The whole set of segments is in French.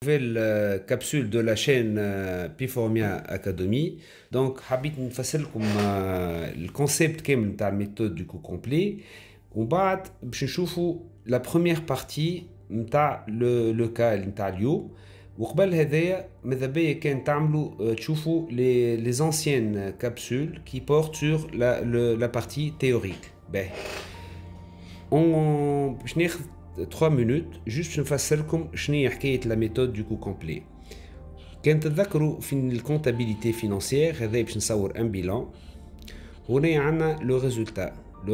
Nouvelle capsule de la chaîne Piformia Academy. Donc, habite نفسرلكم le concept كامل تاع الميثود du coup complet. وبعد باش نشوفوا la première partie نتاع le cas نتاع اليوم. وقبل هذايا ماذا بيا كان تعملوا تشوفوا les anciennes capsules qui portent sur la partie théorique. باهي. باش ناخذ 3 minutes juste باش نفسر لكم شنو هي حكايه لا ميثود دو كو كومبلي. كان تتذكروا في الكونتابيليتي فينانسيير هذا باش نصور ان بيلان. هنا عندنا لو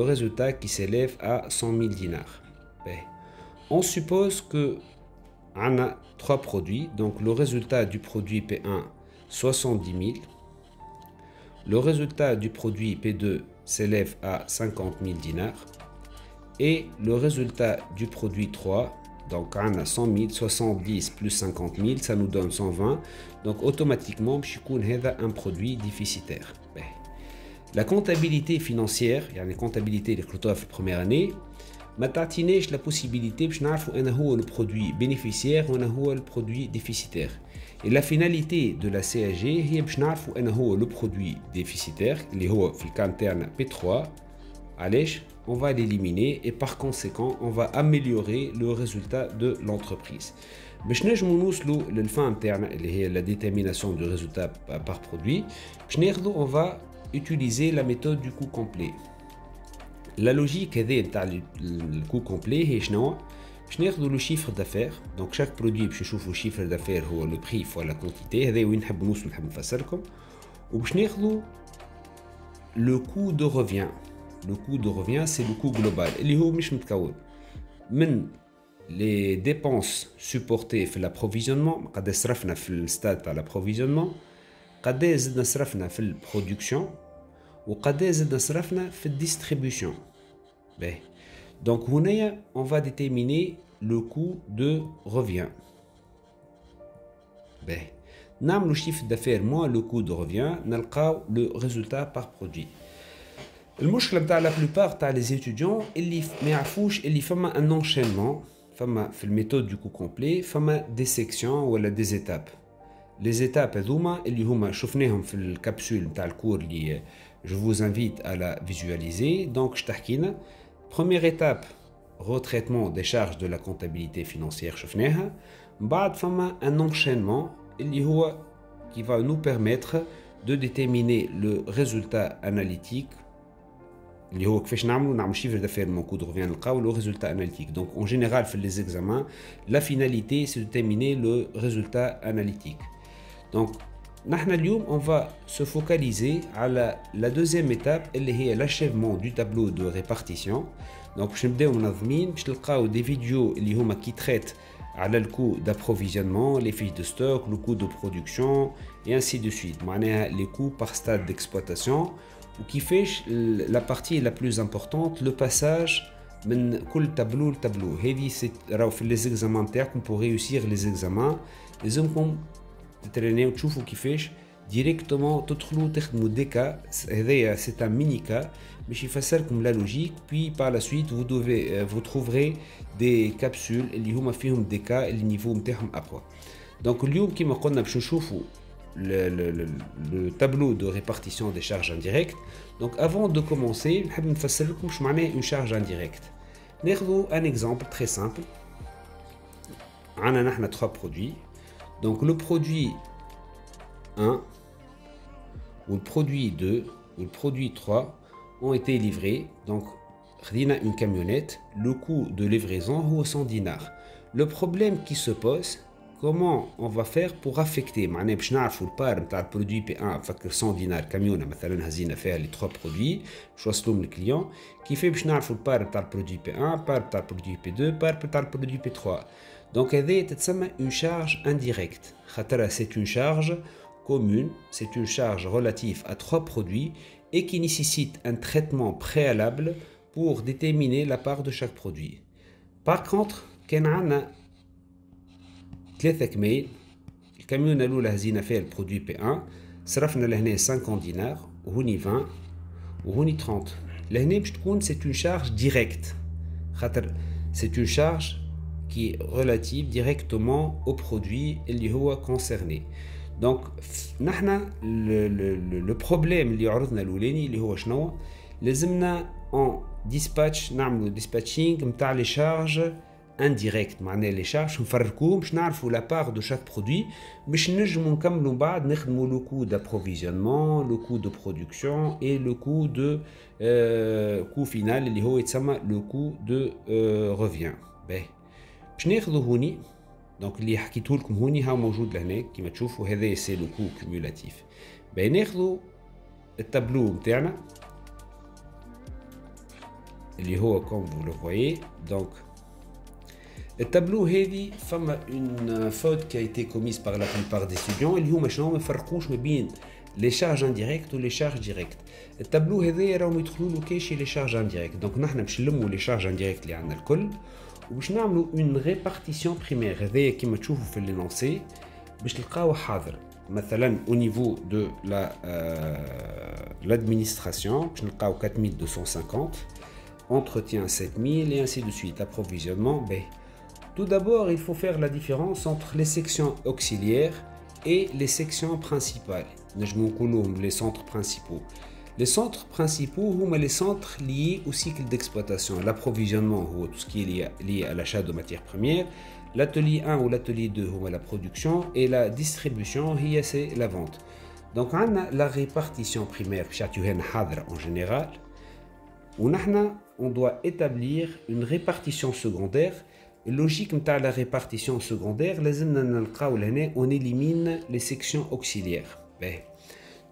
ريزولتا qui s'élève à 100 000 dinars. On suppose que عندنا 3 produits, donc le résultat du produit P1 70 000, le résultat du produit P2 s'élève à 50 000 dinars. Et le résultat du produit 3, donc on a 100 000, 70 plus 50 000, ça nous donne 120. Donc automatiquement, c'est un produit déficitaire. La comptabilité financière, il y a une comptabilité de la première année, ما تعطيناش la possibilité باش نعرفوا أنا هو le produit bénéficiaire وأنا هو le produit déficitaire. Et la finalité de la CAG هي باش نعرفوا أنا هو le produit déficitaire اللي هو في الكان تاعنا P3. علاش on va l'éliminer et par conséquent on va améliorer le résultat de l'entreprise. باش نجمو نوصلوا للفان تاعنا اللي هي la détermination du résultat par produit. باش ناخذوا on va utiliser la méthode du coût complet. La logique هذه تاع le coût complet هي شنو؟ باش ناخذوا le chiffre d'affaires. Donc chaque produit باش نشوفوا chiffre d'affaires هو le prix fois la quantité. هذا وين نحب نوصلوا نحب نفسركم. وباش ناخذوا le coût de revient. Le coût de revient, c'est le coût global. اللي هو مش متكون من les dépenses supportées في l'approvisionnement. قد صرفنا في الستاد تاع l'approvisionnement، قد زدنا صرفنا في البرودكسيون، وقد زدنا صرفنا في الديستريبيوشن. باهي. Donc هنايا on va déterminer le coût de revient. باهي. نعملوا chiffre d'affaires moins le coût de revient، نلقاو le résultat par produit. المشكله بتاع لا بلوبار تاع لي زيتوديون اللي ما يعرفوش اللي فما ان انشينمون، فما في الميثود دو كو كومبلي فما دي سيكسيون ولا دي زيتاب. لي زيتاب هذوما اللي هما شفناهم في الكابسول تاع الكور اللي جو فوز انفيت à la visualiser. Donc شتحكينا première étape retraitement des charges de la comptabilité financière شفناها. من بعد فما ان enchaînement اللي هو qui va nous permettre de déterminer le résultat analytique اللي هو كيفاش نعملوا chiffre d'affaires mon coût de revient نلقاو le résultat analytique. Donc en général في les examens la finalité c'est de déterminer le résultat analytique. Donc نحن اليوم on va se focaliser على la deuxième étape اللي هي l'achèvement du tableau de répartition. Donc باش نبداو منظمين باش تلقاو des vidéos اللي هما qui traitent على le coût d'approvisionnement, les fiches de stock, le coût de production et ainsi de suite. معناها les coûts par stade d'exploitation. Ou qui fait la partie la plus importante, le passage من كل tableau لtableau. هذه راهو في les examens تاعكم pour réussir les examens لازمكم تترينيو تشوفوا كيفاش directement تدخلوا تخدموا دي كا. هذايا c'est un mini cas باش يفسركم la logique. Puis par la suite vous trouverez des capsules اللي هما فيهم des cas اللي النيفو نتاعهم اقوى. Donc اليوم كيما قلنا باش نشوفوا le tableau de répartition des charges indirectes. Donc avant de commencer, je vais vous faire une charge indirecte. Nous un exemple très simple. On a 3 produits. Donc le produit 1 ou le produit 2 ou le produit 3 ont été livrés. Donc on a une camionnette. Le coût de livraison est 100 dinars. Le problème qui se pose, comment on va faire pour affecter معناها باش نعرفوا البار نتاع البرودوي بي 1 فكر 100 دينار كاميونه مثلا هزينا فيها لي 3 برودوي باش نوصلوهم للكليون. كيف باش نعرفوا البار نتاع البرودوي بي 1 بار نتاع البرودوي بي 2 بار نتاع البرودوي بي 3. دونك هذه تتسمى اون شارج انديريكت خاطرها سي اون شارج commune, c'est une charge relative à 3 produits et qui nécessite un traitement préalable pour déterminer la part de chaque produit. Par contre, كان عندنا 3 كميل. الكاميون الاولى هزينا فيها البرودوي بي 1 صرفنا لهنا 50 دينار وهوني 20 وهوني 30. لهنا باش تكون سي اون شارج ديريكت خاطر سي اون شارج qui est relative directement au produit اللي هو concerné. Donc نحنا le problème اللي عرضنا الأولاني اللي هو شنو؟ لازمنا en dispatch نعملوا dispatching نتاع les charges indirectes. معناها les charges نفرقوهم باش نعرفوا la part de chaque produit باش نجموا نكملوا بعد نخدموا le coût d'approvisionnement, le coût de production et le coût de coût final اللي هو يتسمى le coût de revient. باهي باش ناخذوا هوني دونك اللي حكيته لكم هوني ها موجود لهنا كيما تشوفوا هذا سي لو كو كومولاتيف. باهي ناخذوا التابلو نتاعنا اللي هو كوم فو لو فويي. دونك التابلو هذه فما اون فوت كي ايتي كوميس بار لا بليبار دي ستوديون اللي هما شنو ما يفرقوش ما بين لي شارج انديريكت و لي شارج ديريكت. التابلو هذايا راهم يدخلوا له كاشي لي شارج انديريكت. دونك نحنا باش نلموا لي شارج انديريكت اللي عندنا الكل وباش نعملوا اون ريبارتيسيون بريمير. هذايا كيما تشوفوا في لينونسي باش تلقاوه حاضر مثلا au niveau de l'administration باش نلقاو 4250, entretien 7000 et ainsi de suite, approvisionnement. B. Tout d'abord, il faut faire la différence entre les sections auxiliaires et les sections principales. Les centres principaux. Les centres principaux sont les centres liés au cycle d'exploitation. L'approvisionnement, tout ce qui est lié à l'achat de matières premières. L'atelier 1 ou l'atelier 2, la production. Et la distribution, c'est la vente. Donc, on a la répartition primaire, en général. On doit établir une répartition secondaire. Logique de la répartition secondaire, on élimine les sections auxiliaires.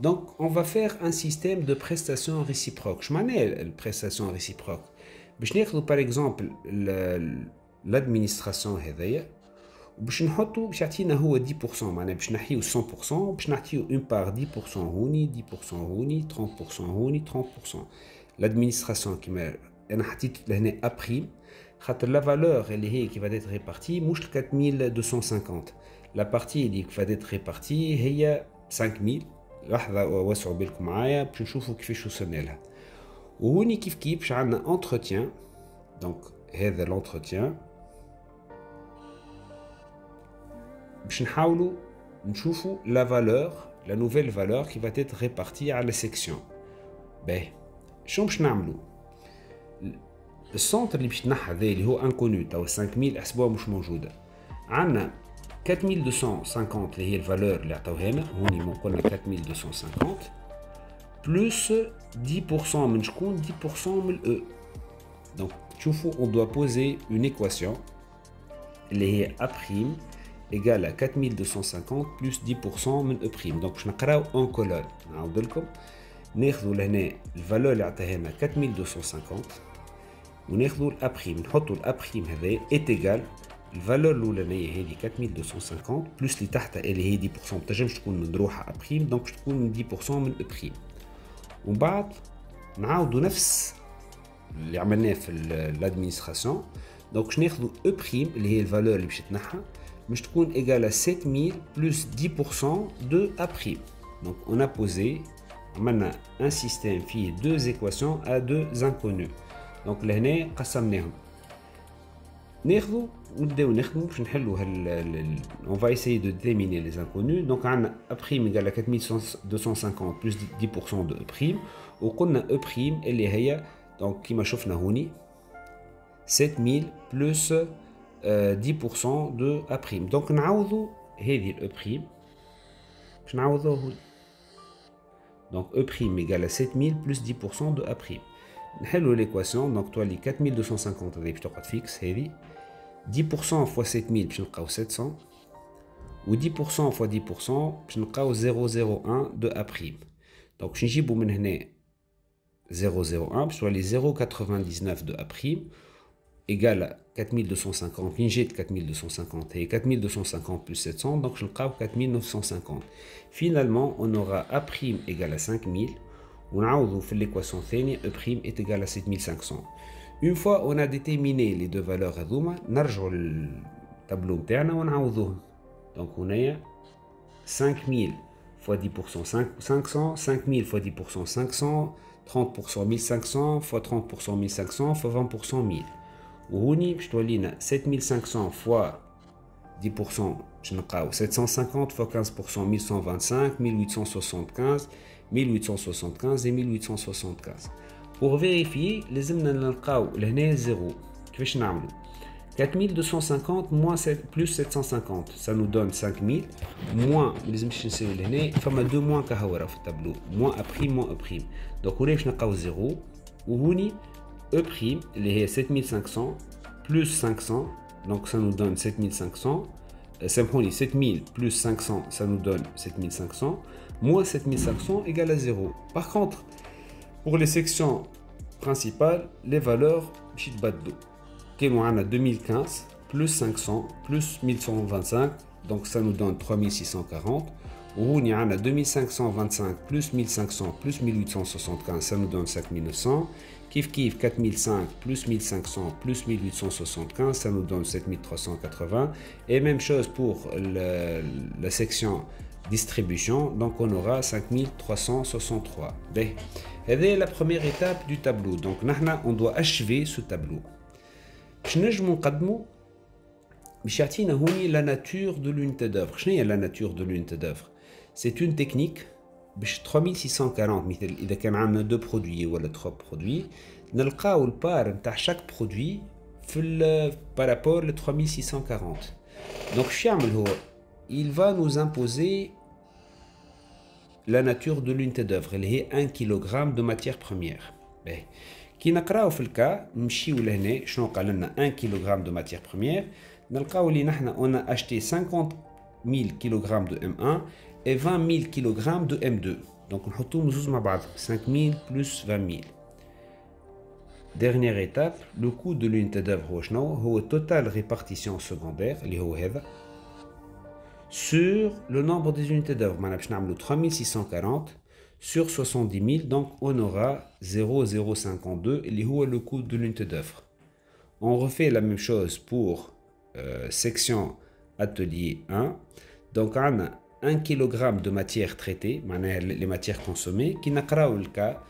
Donc, on va faire un système de prestation réciproque. Je m'en ai la prestation réciproque. Par exemple, l'administration, باش نحطو باش يعطينا هو 10%. معناها باش نحيو 100% باش نعطيو une part 10% هوني 10% هوني 30% هوني 30%. L'administration كيما انا حطيت لهنا ا بريم خاطر لا فالور اللي هي كي فاديت ريبارتي مش 4250. لا بارتي اللي كي فاديت ريبارتي هي 5000. لحظه وسعوا بالكم معايا باش نشوفوا كيفاش وصلنا لها. وهوني كيف باش عندنا entretien. دونك هذا l'entretien باش نحاولوا نشوفوا لا فالور لا نوفيل فالور كي فاديت ريبارتي على سيكسيون. باهي شنو باش نعملوا؟ السونتر اللي باش تنحى هذا اللي هو انكونو تاع 5000 احسبوها مش موجوده. عندنا 4250 اللي هي الفالور اللي عطاوها لنا هوني مو قلنا 4250 بلس 10% من شكون 10% من الاو. دونك تشوفوا on doit poser une équation اللي هي a prime égale à 4250 plus 10% من e prime. donc باش نقراو en colonne. نعاود لكم ناخذوا لهنا الفالور اللي عطاها لنا 4250 وناخذوا الا بريم نحطوا الا بريم هذا est égal الفالور الاولانيه هذه 4250 بلس اللي تحتها اللي هي 10% ما تنجمش تكون من روحها ا بريم دونك باش تكون 10% من ا بريم. ومن بعد نعاودوا نفس اللي عملناه في الادمينستراسيون. دونك باش ناخذوا ا بريم اللي هي الفالور اللي باش تنحى باش تكون égal à 7000 plus 10% de a prime. donc on a posé عملنا un système فيه deux équations à deux inconnus. donc لهنا قسمناهم ناخذوا ونبداو نخدموا باش نحلوا on va essayer de déterminer les inconnus. donc عندنا a prime égale à 4250 plus 10% de e prime وقلنا e prime اللي هي donc كيما شفنا هوني 7000 plus 10% de a prime. donc نعوضوا هذه e prime باش نعوضوه هوني. donc e prime égale à 7000 plus 10% de a prime. نحلوا l'équation donc تولي 4250 هذه باش تقعد فيكس هذه 10% fois 7000 باش نلقاو 700 و 10% fois 10% باش نلقاو 001 de a prime. donc باش نجيبوا من هنا 001 باش تولي 0,99 de a prime égale à 4250. كي جات 4250 هي 4250 plus 700 donc je نلقاو 4950. finalement on aura a prime égale à 5000 ونعوضوا في l'équation الثانيه e prime est égal à 7500. une fois on a déterminé les deux valeurs هذوما نرجعوا للتابلو نتاعنا ونعوضوهم. donc هنايا 5000 fois 10% 500 5000 fois 10% 500 30% 1500 fois 30% 1500 fois 20% 1000 وهوني باش تولينا 7500 fois 10%, je n'ai 750 fois 15%, 1125, 1875, 1875 et 1875. Pour vérifier, les نلقاو لهنا 0. كيفاش نعملو 4250 moins 7, plus 750, ça nous donne 5000, moins, لازمش نساو لهنا, فما 2 moins كهورا في التابلو, moins A prime, moins E prime. Donc هنا باش نلقاو 0, وهوني E prime اللي هي 7500 plus 500, donc ça nous donne 7500. Symphonie 7000 plus 500, ça nous donne 7500. Moins 7500 égale à 0. Par contre, pour les sections principales, les valeurs chit baddo. On a 2015 plus 500 plus 1125, donc ça nous donne 3640. On a 2525 plus 1500 plus 1875, ça nous donne 5900. Kif 4005 plus 1500 plus 1875, ça nous donne 7380. Et même chose pour la section distribution, donc on aura 5363. C'est la première étape du tableau. Donc on doit achever ce tableau. La nature de l'unité d'œuvre. La nature de l'unité d'œuvre. C'est une technique. 3640 مثل اذا كان عندنا دو برودوي ولا 3 برودوي نلقاو البار نتاع شاك برودوي في بارابور ل 3640. دونك شو يعمل هو il va nous imposer la nature de l'unité d'œuvre اللي هي 1 كيلوغرام de matière première. كي نقراو في الكا نمشيو لهنا شنو قال لنا 1 كيلوغرام de matière première نلقاو اللي نحنا on a acheté 50000 كيلوغرام de M1 et 20 000 kg de M2. Donc on retrouve 5 000 plus 20 000. Dernière étape, le coût de l'unité d'œuvre est total répartition secondaire, sur le nombre des unités d'œuvre. On a 3640 sur 70 000, donc on aura 0,052, et le coût de l'unité d'œuvre. On refait la même chose pour section atelier 1. Donc on a 1 kg de matière traitée, les matières consommées, qui n'a pas le cas,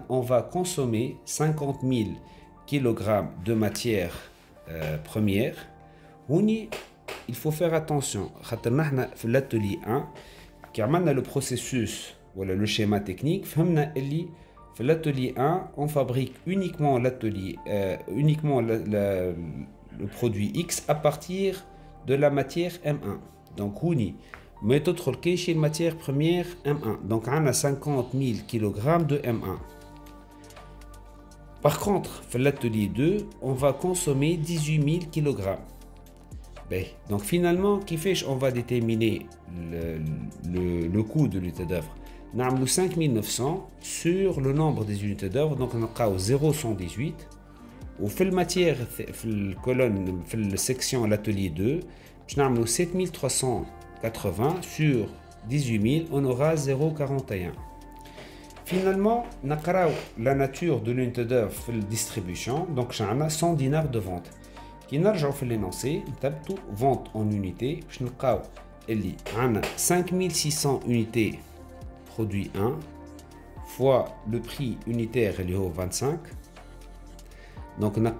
on va consommer 50 000 kg de matière première. Il faut faire attention, dans l'atelier 1, qui a le processus, voilà le schéma technique, dans l'atelier 1, on fabrique uniquement le produit X à partir de la matière M1. Donc, on a méthode de matière première M1. Donc, on a 50 000 kg de M1. Par contre, dans l'atelier 2, on va consommer 18 000 kg. Donc, finalement, on va déterminer le coût de l'unité d'œuvre. On a 5900 sur le nombre des unités d'œuvre. Donc, on a 0,118. Ou dans la matière, dans la colonne, dans la section l'atelier 2, on a 7380 sur 18 000, on aura 0,41. Finalement, on a la nature de l'unité d'œuvre dans la distribution, donc on a 100 dinars de vente. Qui n'a pas fait l'énoncé, on a vente en unité, on a 5600 unités produit 1 fois le prix unitaire qui est 25. Donc on a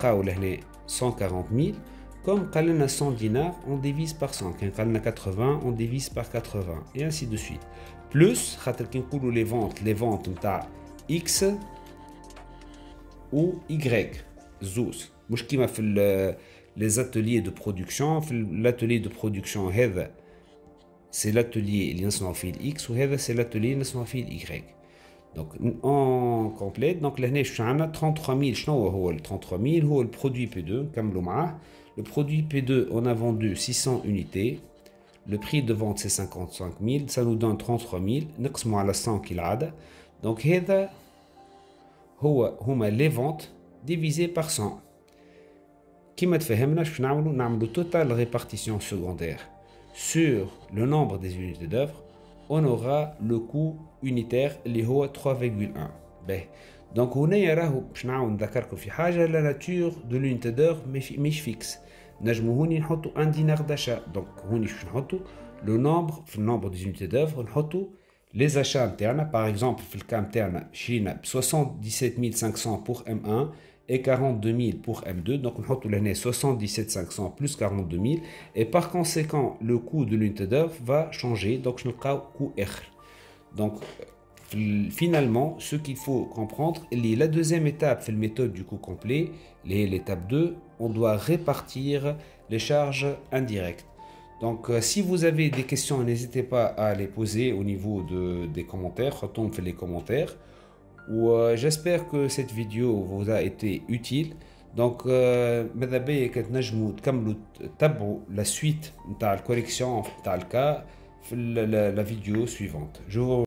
140 000. Comme quand on a 100 dinars, on divise par 100. Quand on a 80, on divise par 80. Et ainsi de suite. Plus, les ventes X ou Y. Zous. Les ateliers de production. L'atelier de production, c'est l'atelier X ou c'est l'atelier Y. Donc, on complète. Donc, là, on a 33 000. 33 000, le produit P2, comme le produit P2, on a vendu 600 unités. Le prix de vente, c'est 55 000. Ça nous donne 33 000. Nous avons 100 qu'il a. Donc, c'est les ventes divisées par 100. Comme tu as vu, nous avons le total répartition secondaire sur le nombre des unités d'œuvre. On aura le coût unitaire qui est 3,1. Donc, on a la nature de l'unité d'œuvre mais fixe. Nous avons un dinar d'achat. Donc, le nombre des unités d'œuvre, les achats internes. Par exemple, dans le cas interne, 77 500 pour M1 et 42 000 pour M2. Donc, on a l'année 77 500 plus 42 000. Et par conséquent, le coût de l'unité d'œuvre va changer. Donc, je n'ai pas coût R. Donc, finalement, ce qu'il faut comprendre, la deuxième étape, c'est la méthode du coût complet. L'étape 2, on doit répartir les charges indirectes. Donc, si vous avez des questions, n'hésitez pas à les poser au niveau des commentaires. Retournez les commentaires. J'espère que cette vidéo vous a été utile. Donc, ماذا بيا كتنجموا تكملوا تتبعوا la suite نتاع الكوريكسيون نتاع الكا في la vidéo suivante. Je vous